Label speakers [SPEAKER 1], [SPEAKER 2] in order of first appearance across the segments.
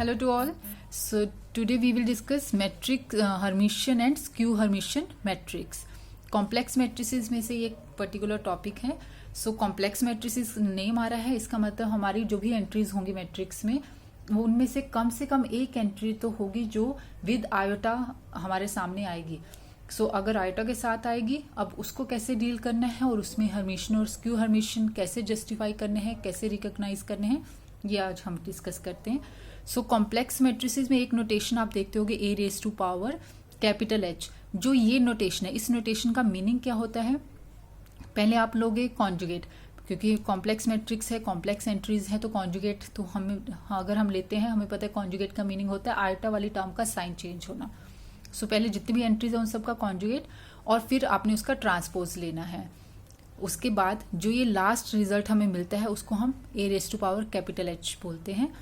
[SPEAKER 1] Hello to all. So today we will discuss matrix Hermitian and skew Hermitian matrix. Complex matrices में से एक particular topic है. So complex matrices name आ रहा है, इसका मतलब हमारी जो भी एंट्रीज होंगी मैट्रिक्स में वो उनमें से कम एक एंट्री तो होगी जो विद आयोटा हमारे सामने आएगी. सो अगर आयोटा के साथ आएगी, अब उसको कैसे डील करना है और उसमें हर्मिशियन और स्क्यू हर्मिशियन कैसे जस्टिफाई करने हैं, कैसे रिकॉग्नाइज करने हैं, ये आज हम डिस्कस करते हैं. सो कॉम्प्लेक्स मैट्रिसेस में एक नोटेशन आप देखते होगे A raise to power capital H. जो ये नोटेशन है, इस नोटेशन का मीनिंग क्या होता है? पहले आप लोगे कॉन्जुगेट, क्योंकि कॉम्प्लेक्स मैट्रिक्स है, कॉम्प्लेक्स एंट्रीज है, तो कॉन्जुगेट तो हम अगर हम लेते हैं, हमें पता है कॉन्जुगेट का मीनिंग होता है आयोटा वाली टर्म का साइन चेंज होना. सो पहले जितनी भी एंट्रीज है उन सबका कॉन्जुगेट और फिर आपने उसका ट्रांसपोज लेना है. उसके बाद जो ये लास्ट रिजल्ट हमें मिलता है उसको हम A raise to power capital H बोलते हैं.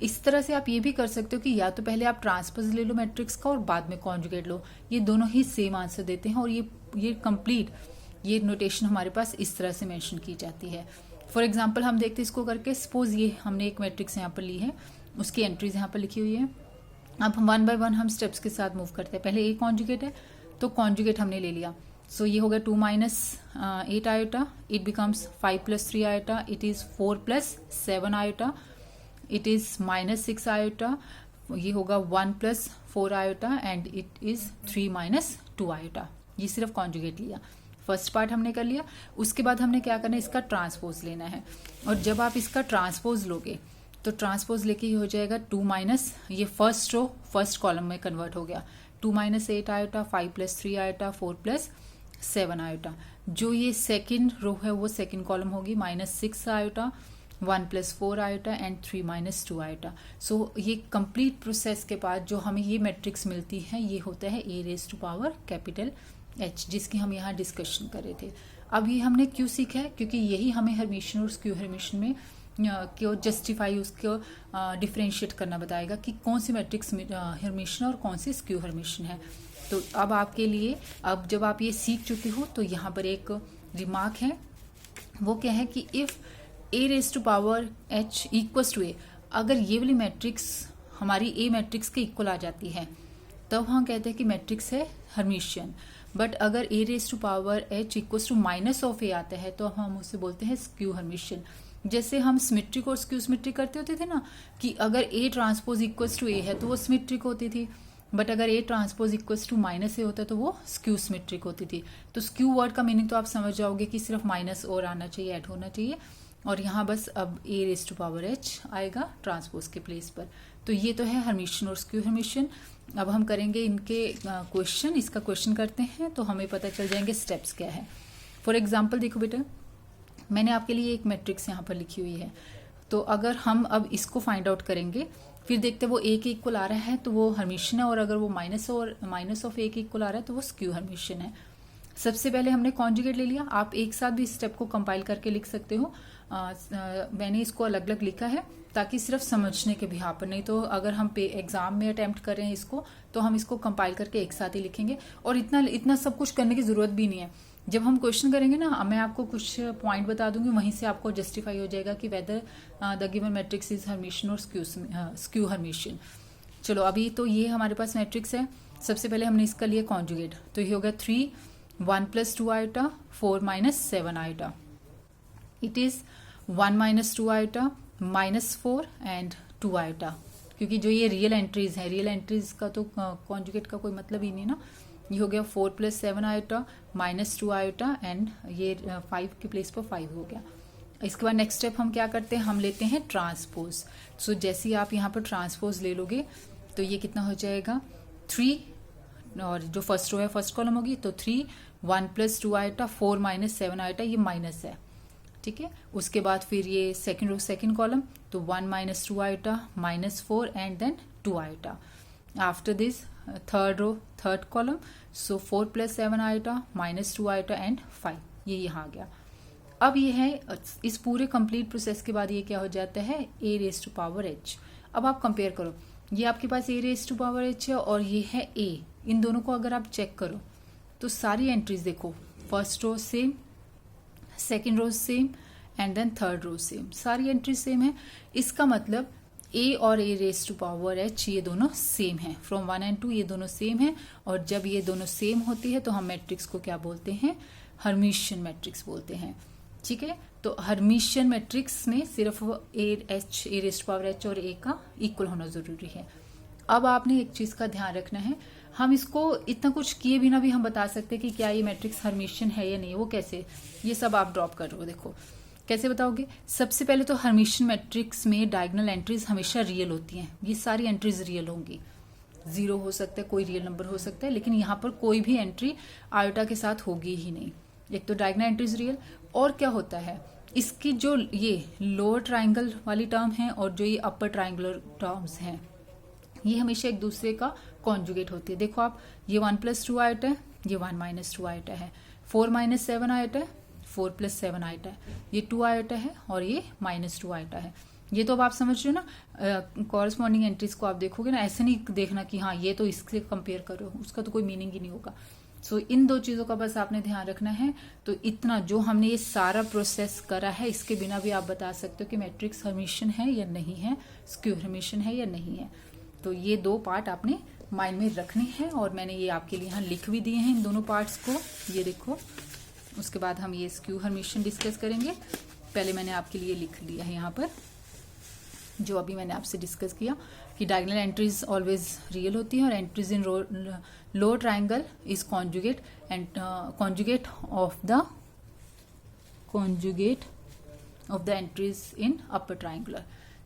[SPEAKER 1] इस तरह से आप ये भी कर सकते हो कि या तो पहले आप ट्रांसपोज ले लो मैट्रिक्स का और बाद में कॉन्जुगेट लो. ये दोनों ही सेम आंसर देते हैं और ये कंप्लीट ये नोटेशन हमारे पास इस तरह से मेंशन की जाती है. फॉर एग्जांपल हम देखते हैं इसको करके. सपोज ये हमने एक मैट्रिक्स यहाँ पर ली है, उसकी एंट्रीज यहाँ पर लिखी हुई है. अब हम 1 बाय 1 हम स्टेप्स के साथ मूव करते हैं. पहले ए कॉन्जुगेट है तो कॉन्जुगेट हमने ले लिया. सो ये हो गया 2 - 8 iota, it becomes 5 + 3 iota, it is 4 + 7 iota, it is -6 iota, ये होगा 1 + 4 iota and it is 3 - 2 iota. ये सिर्फ कॉन्जुगेट लिया. फर्स्ट पार्ट हमने कर लिया. उसके बाद हमने क्या करना है, इसका ट्रांसपोज लेना है. और जब आप इसका ट्रांसपोज लोगे तो ट्रांसपोज लेके ये हो जाएगा 2 ये फर्स्ट रो फर्स्ट कॉलम में कन्वर्ट हो गया. 2 - 8 आयोटा, 5 + 3 आयोटा, 4 + 7 आयोटा. जो ये सेकेंड रो है वो सेकेंड कॉलम होगी, -6 आयोटा, 1 + 4 आयोटा एंड 3 - 2 आयोटा. सो ये कंप्लीट प्रोसेस के बाद जो हमें ये मैट्रिक्स मिलती है ये होता है A raise to power capital H, जिसकी हम यहाँ डिस्कशन कर रहे थे. अब ये हमने क्यों सीखा है? क्योंकि यही हमें हर्मिशियन और स्क्यू हर्मिशियन में क्यों जस्टिफाई उसको डिफ्रेंशिएट करना बताएगा कि कौन सी मैट्रिक्स हर्मिशियन और कौन सी स्क्यू हर्मिशियन है. तो अब आपके लिए, अब जब आप ये सीख चुके हो तो यहाँ पर एक रिमार्क है. वो क्या है कि if A raise to power H equals to A, अगर ये वाली मैट्रिक्स हमारी ए मैट्रिक्स के इक्वल आ जाती है तब हम कहते हैं कि मैट्रिक्स है हर्मिशियन. बट अगर A raise to power H equals to -of A आता है तो हम उसे बोलते हैं स्क्यू हर्मिशियन. जैसे हम सिमेट्रिक और स्क्यू सिमेट्रिक करते होते थे ना, कि अगर ए ट्रांसपोज इक्वल्स टू ए है तो वो सिमेट्रिक होती थी, बट अगर ए ट्रांसपोज इक्वल्स टू -ए होता है तो वो स्क्यू सिमेट्रिक होती थी. तो स्क्यू वर्ड का मीनिंग तो आप समझ जाओगे कि सिर्फ माइनस और आना चाहिए, ऐड होना चाहिए. और यहाँ बस अब ए रेज टू पावर एच आएगा ट्रांसपोज के प्लेस पर. तो ये तो है हर्मिशियन और स्क्यू हर्मिशियन. अब हम करेंगे इनके क्वेश्चन. इसका क्वेश्चन करते हैं तो हमें पता चल जाएंगे स्टेप्स क्या है. फॉर एग्जाम्पल देखो बेटा, मैंने आपके लिए एक मैट्रिक्स यहाँ पर लिखी हुई है. तो अगर हम अब इसको फाइंड आउट करेंगे, फिर देखते हैं वो ए के इक्वल आ रहा है तो वो हर्मिशियन है, और अगर वो माइनस ऑफ ए के इक्वल आ रहा है तो वो स्क्यू हर्मिशियन है. सबसे पहले हमने कॉन्जुगेट ले लिया. आप एक साथ भी स्टेप को कंपाइल करके लिख सकते हो. मैंने इसको अलग अलग लिखा है ताकि सिर्फ समझने के भी पर, नहीं तो अगर हम एग्जाम में अटेम्प्ट कर रहे हैं इसको तो हम इसको कंपाइल करके एक साथ ही लिखेंगे और इतना सब कुछ करने की जरूरत भी नहीं है. जब हम क्वेश्चन करेंगे ना, मैं आपको कुछ पॉइंट बता दूंगी, वहीं से आपको जस्टिफाई हो जाएगा कि whether the given matrix is Hermitian और स्क्यू हर्मिशियन. चलो अभी तो ये हमारे पास मैट्रिक्स है. सबसे पहले हमने इसका लिया कॉन्जुगेट, तो ये होगा 3 1 + 2 iota, 4 - 7 iota. It is 1 - 2 iota, -4 and 2 iota. क्योंकि जो ये रियल एंट्रीज है, रियल एंट्रीज का तो कॉन्जुगेट का कोई मतलब ही नहीं ना. ये हो गया 4 + 7 आयोटा, -2 आयोटा एंड ये 5 के प्लेस पर 5 हो गया. इसके बाद नेक्स्ट स्टेप हम क्या करते हैं, हम लेते हैं ट्रांसपोज. सो जैसे ही आप यहाँ पर ट्रांसपोज ले लोगे तो ये कितना हो जाएगा 3, और जो फर्स्ट रो है फर्स्ट कॉलम होगी तो 3 1 + 2 आयोटा, 4 - 7 आयोटा, ये माइनस है, ठीक है. उसके बाद फिर ये सेकेंड रो सेकेंड कॉलम, तो 1 - 2 iota, -4 and then 2 iota. After this third row third column, so 4 + 7 iota, -2 iota and 5, ये यहाँ आ गया. अब ये है इस पूरे कंप्लीट प्रोसेस के बाद ये क्या हो जाता है, A raise to power H. अब आप कंपेयर करो, ये आपके पास ए रेज टू पावर एच है और ये है ए. इन दोनों को अगर आप चेक करो तो सारी एंट्रीज देखो, first row same, second row same and then third row same, सारी एंट्रीज सेम है. इसका मतलब ए और A raise to power H ये दोनों सेम है, फ्रॉम 1 and 2 ये दोनों सेम है, और जब ये दोनों सेम होती है तो हम मैट्रिक्स को क्या बोलते हैं, हर्मिशियन मैट्रिक्स बोलते हैं। ठीक है, तो हर्मिशियन मैट्रिक्स में सिर्फ ए रेस टू पावर एच और ए का इक्वल होना जरूरी है। अब आपने एक चीज का ध्यान रखना है, हम इसको इतना कुछ किए बिना भी हम बता सकते हैं कि क्या ये मैट्रिक्स हर्मिशियन है या नहीं। वो कैसे, ये सब आप ड्रॉप कर रहे हो, देखो कैसे बताओगे। सबसे पहले तो हर्मिशियन मैट्रिक्स में डायगोनल एंट्रीज हमेशा रियल होती हैं, ये सारी एंट्रीज रियल होंगी। 0 हो सकता है, कोई रियल नंबर हो सकता है, लेकिन यहाँ पर कोई भी एंट्री आयोटा के साथ होगी ही नहीं। एक तो डायगोनल एंट्रीज रियल, और क्या होता है इसकी जो ये लोअर ट्राइंगल वाली टर्म है और जो ये अपर ट्राइंगुलर टर्म्स हैं, ये हमेशा एक दूसरे का कॉन्जुगेट होती है। देखो आप, ये 1 + 2 आयोटा है, ये 1 - 2 आयोटा है, 4 - 7 आयोटा है, 4 + 7 आयोटा है, ये 2 आयोटा है और ये -2 आयोटा है। ये तो अब आप समझ रहे हो ना, कॉरस्पॉन्डिंग एंट्रीज को आप देखोगे ना, ऐसे नहीं देखना कि हाँ ये तो इससे कंपेयर करो, उसका तो कोई मीनिंग ही नहीं होगा। सो इन दो चीजों का बस आपने ध्यान रखना है। तो इतना जो हमने ये सारा प्रोसेस करा है, इसके बिना भी आप बता सकते हो कि मैट्रिक्स हर्मिशियन है या नहीं है, स्क्यू हर्मिशियन है या नहीं है। तो ये 2 पार्ट आपने माइंड में रखने हैं, और मैंने ये आपके लिए यहाँ लिख भी दिए हैं इन दोनों पार्ट्स को, ये देखो। उसके बाद हम ये स्क्यू हर्मिशियन डिस्कस करेंगे। पहले मैंने आपके लिए लिख लिया है यहाँ पर, जो अभी मैंने आपसे डिस्कस किया कि डायगोनल एंट्रीज ऑलवेज रियल होती है, और entries in lower triangle is conjugate and conjugate of the entries in upper triangular.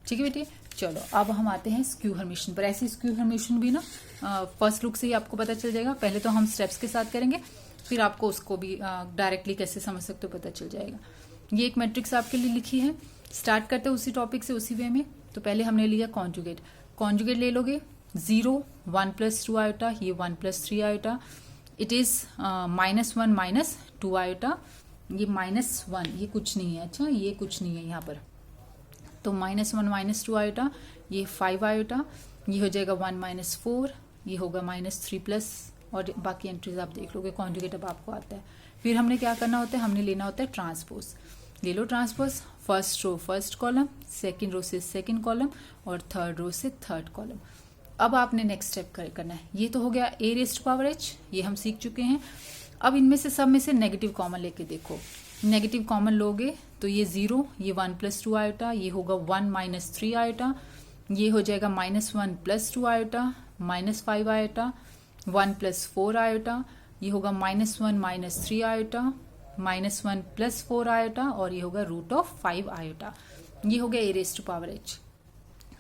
[SPEAKER 1] ठीक है बेटे, चलो अब हम आते हैं स्क्यू हर्मिशियन पर। ऐसी स्क्यू हर्मिशियन भी ना फर्स्ट लुक से ही आपको पता चल जाएगा। पहले तो हम स्टेप्स के साथ करेंगे, फिर आपको उसको भी डायरेक्टली कैसे समझ सकते हो पता चल जाएगा। ये एक मैट्रिक्स आपके लिए लिखी है, स्टार्ट करते हैं उसी टॉपिक से उसी वे में। तो पहले हमने लिया कॉन्जुगेट, कॉन्जुगेट ले लोगे 0 1 + 2 आयोटा, ये 1 + 3 आयोटा, इट इज -1 - 2 आयोटा, ये -1 ये कुछ नहीं है, अच्छा ये कुछ नहीं है यहाँ पर, तो -1 - 2 आयोटा, ये 5 आयोटा, ये हो जाएगा 1 - 4, ये होगा -3+, और बाकी एंट्रीज आप देख लोगे। कॉन्जुगेट अब आपको आता है। फिर हमने क्या करना होता है, हमने लेना होता है ट्रांसपोज। ले लो transpose, first row first column, second row से सेकंड कॉलम, और थर्ड रो से थर्ड कॉलम। अब आपने नेक्स्ट स्टेप करना है। ये तो हो गया ए रेज़ टू पावर एच, ये हम सीख चुके हैं। अब इनमें से सब में से नेगेटिव कॉमन लेके देखो, नेगेटिव कॉमन लोगे तो ये 0, ये 1 + 2 आयोटा, ये होगा 1 - 3 आयोटा, ये हो जाएगा -1 + 2 आयोटा, -5 आयोटा, 1 + 4 आयोटा, ये होगा -1 - 3 आयोटा, -1 + 4 आयोटा, और ये होगा √5 आयोटा। ये हो गया ए रेज़ टू पावर एच।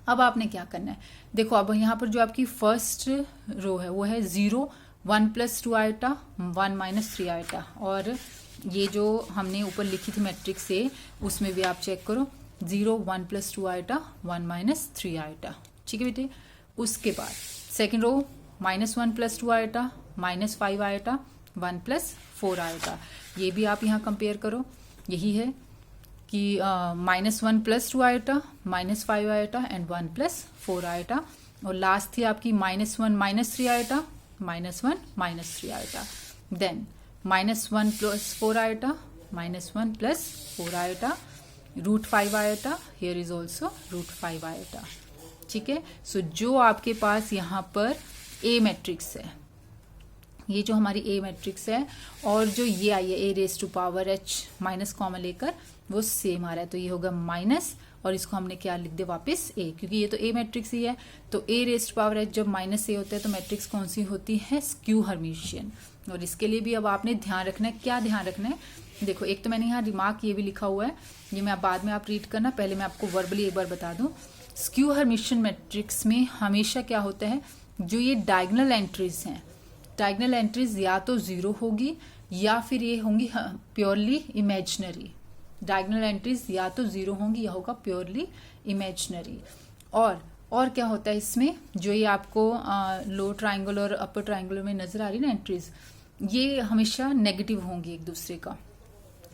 [SPEAKER 1] अब आपने क्या करना है, देखो अब यहाँ पर जो आपकी फर्स्ट रो है वो है 0 1 + 2 आयोटा, 1 - 3 आयोटा, और ये जो हमने ऊपर लिखी थी मैट्रिक्स से, उसमें भी आप चेक करो 0 1 + 2 आयोटा, 1 - 3 आयोटा। ठीक है बेटे, उसके बाद second row -1 + 2 iota, -5 iota, 1 + 4 iota. ये भी आप यहाँ कंपेयर करो, यही है कि -1 + 2 आयोटा, -5 आयोटा एंड 1 + 4 आयोटा, और लास्ट थी आपकी -1 - 3 iota, -1 - 3 iota, then -1 + 4 iota, -1 + 4 iota, √5 iota, here is also √5 iota. ठीक है, सो जो आपके पास यहाँ पर ए मैट्रिक्स है, ये जो हमारी ए मैट्रिक्स है, और जो ये आई है A raise to power H minus common लेकर, वो सेम आ रहा है, तो ये होगा माइनस, और इसको हमने क्या लिख दे वापस ए, क्योंकि ये तो ए मैट्रिक्स ही है। तो ए रेज़ टू पावर एच जब -a होता है तो मैट्रिक्स कौन सी होती है, स्क्यू हर्मिशियन। और इसके लिए भी अब आपने ध्यान रखना है, क्या ध्यान रखना है, देखो एक तो मैंने यहाँ रिमार्क ये भी लिखा हुआ है, ये मैं बाद में आप रीड करना, पहले मैं आपको वर्बली एक बार बता दूं। स्क्यू हर्मिशियन मैट्रिक्स में हमेशा क्या होता है, जो ये डायगोनल एंट्रीज हैं, डायगोनल एंट्रीज या तो 0 होगी या फिर ये होंगी प्योरली इमेजिनरी। डायगोनल एंट्रीज या तो 0 होंगी या होगा प्योरली इमेजिनरी। और क्या होता है इसमें, जो ये आपको लो ट्राइंगल और अपर ट्राइंगल में नजर आ रही है ना एंट्रीज, ये हमेशा नेगेटिव होंगी एक दूसरे का।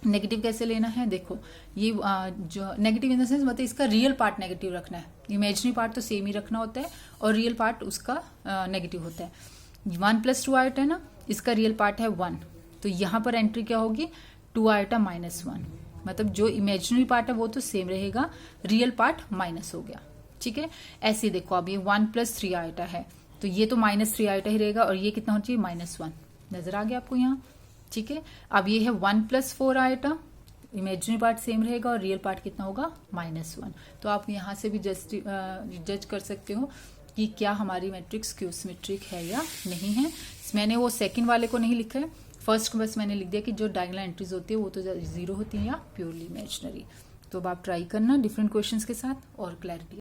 [SPEAKER 1] नेगेटिव कैसे लेना है, देखो ये जो नेगेटिव इन द सेंस मतलब इसका रियल पार्ट नेगेटिव रखना है, इमेजिनरी पार्ट तो सेम ही रखना होता है, और रियल पार्ट उसका नेगेटिव होता है। 1 + 2 आयोटा है ना, इसका रियल पार्ट है 1, तो यहाँ पर एंट्री क्या होगी 2 आयोटा -1, मतलब जो इमेजिनरी पार्ट है वो तो सेम रहेगा, रियल पार्ट माइनस हो गया। ठीक है। ऐसे देखो अब ये 1+3 आइटा है, तो ये तो -3 आइटा ही रहेगा, और ये कितना होना चाहिए -1। नजर आ गया आपको यहाँ, ठीक है। अब ये है 1+4 आइटा, इमेजिनरी पार्ट सेम रहेगा और रियल पार्ट कितना होगा -1। तो आप यहाँ से भी जज कर सकते हो कि क्या हमारी मैट्रिक्स स्क्यू सिमेट्रिक है या नहीं है। मैंने वो सेकंड वाले को नहीं लिखा है, फर्स्ट बस मैंने लिख दिया कि जो डायगोनल एंट्रीज होती है वो तो 0 होती है या प्योरली इमेजिनरी। तो अब आप ट्राई करना डिफरेंट क्वेश्चंस के साथ और क्लैरिटी